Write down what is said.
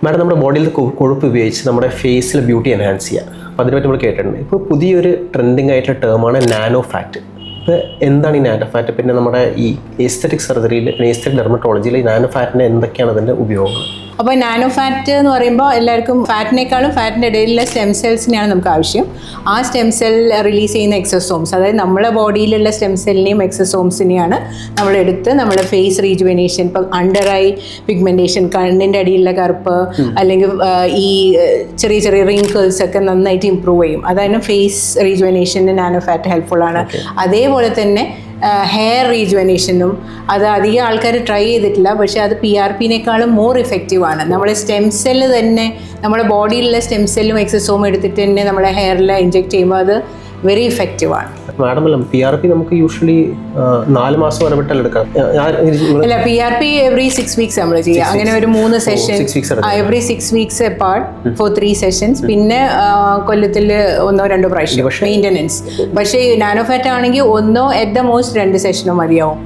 Madam നമ്മുടെ ബോഡിയിൽ കൊഴുപ്പ് ഉപയോഗിച്ച് നമ്മുടെ ഫേസിൽ ബ്യൂട്ടി എൻഹാൻസ് ചെയ്യുക. അപ്പോൾ അതിനെപ്പറ്റി നമ്മൾ കേട്ടിട്ടുണ്ട്. ഇപ്പോൾ പുതിയൊരു ട്രെൻഡിങ് ആയിട്ടുള്ള ടേമാണ് നാനോ ഫാറ്റ്. ഇപ്പോൾ എന്താണ് ഈ നാനോ ഫാറ്റ്? പിന്നെ നമ്മുടെ ഈ എസ്തെറ്റിക് സർജറിയിൽ, എസ്തെറ്റിക് ഡെർമറ്റോളജിയിൽ ഈ നാനോ ഫാറ്റിൻ്റെ എന്തൊക്കെയാണ് അതിൻ്റെ ഉപയോഗങ്ങൾ? അപ്പോൾ നാനോ ഫാറ്റ് എന്ന് പറയുമ്പോൾ എല്ലാവർക്കും ഫാറ്റിനേക്കാളും ഫാറ്റിൻ്റെ ഇടയിലുള്ള സ്റ്റെം സെൽസിനെയാണ് നമുക്ക് ആവശ്യം. ആ സ്റ്റെം സെൽ റിലീസ് ചെയ്യുന്ന എക്സസോംസ്, അതായത് നമ്മുടെ ബോഡിയിലുള്ള സ്റ്റെം സെല്ലിനെയും എക്സസോംസിനെയാണ് നമ്മളെടുത്ത് നമ്മുടെ ഫേസ് റീജുവനേഷൻ, ഇപ്പോൾ അണ്ടർ ഐ പിഗ്മെൻറ്റേഷൻ, കണ്ണിൻ്റെ അടിയിലുള്ള കറുപ്പ്, അല്ലെങ്കിൽ ഈ ചെറിയ ചെറിയ റിങ്കിൾസ് ഒക്കെ നന്നായിട്ട് ഇമ്പ്രൂവ് ചെയ്യും. അതായത് ഫേസ് റീജുവനേഷന് നാനോ ഫാറ്റ് ഹെൽപ്ഫുൾ ആണ്. അതേപോലെ തന്നെ ഹെയർ റീജുവനേഷനും അത് അധികം ആൾക്കാർ ട്രൈ ചെയ്തിട്ടില്ല, പക്ഷേ അത് PRPനേക്കാളും മോർ ഇഫക്റ്റീവ് ആണ്. നമ്മുടെ സ്റ്റെം സെല്ല് തന്നെ, നമ്മുടെ ബോഡിയിലുള്ള സ്റ്റെം സെല്ലും എക്സസോമും എടുത്തിട്ട് തന്നെ നമ്മുടെ ഹെയറിൽ ഇഞ്ചെക്ട് ചെയ്യുമ്പോൾ അത് വെരി ഇഫക്റ്റീവ് ആണ്. മാഡം, PRP നമുക്ക് യൂഷ്വലി 4 മാസം ഇടപെട്ടല്ല എടുക്കാം. അല്ല, PRP എവറി 6 വീക്സ് നമ്മൾ ചെയ്യുക. അങ്ങനെ ഒരു 3 session every 6 weeks apart four 3 sessions. പിന്നെ കൊല്ലത്തിൽ 1-2 പ്രാവശ്യം മെയിൻ്റനൻസ്. പക്ഷേ നാനോ ഫാറ്റ് ആണെങ്കിൽ 1 അറ്റ് ദ മോസ്റ്റ് 2 സെഷനോ മതിയാവും.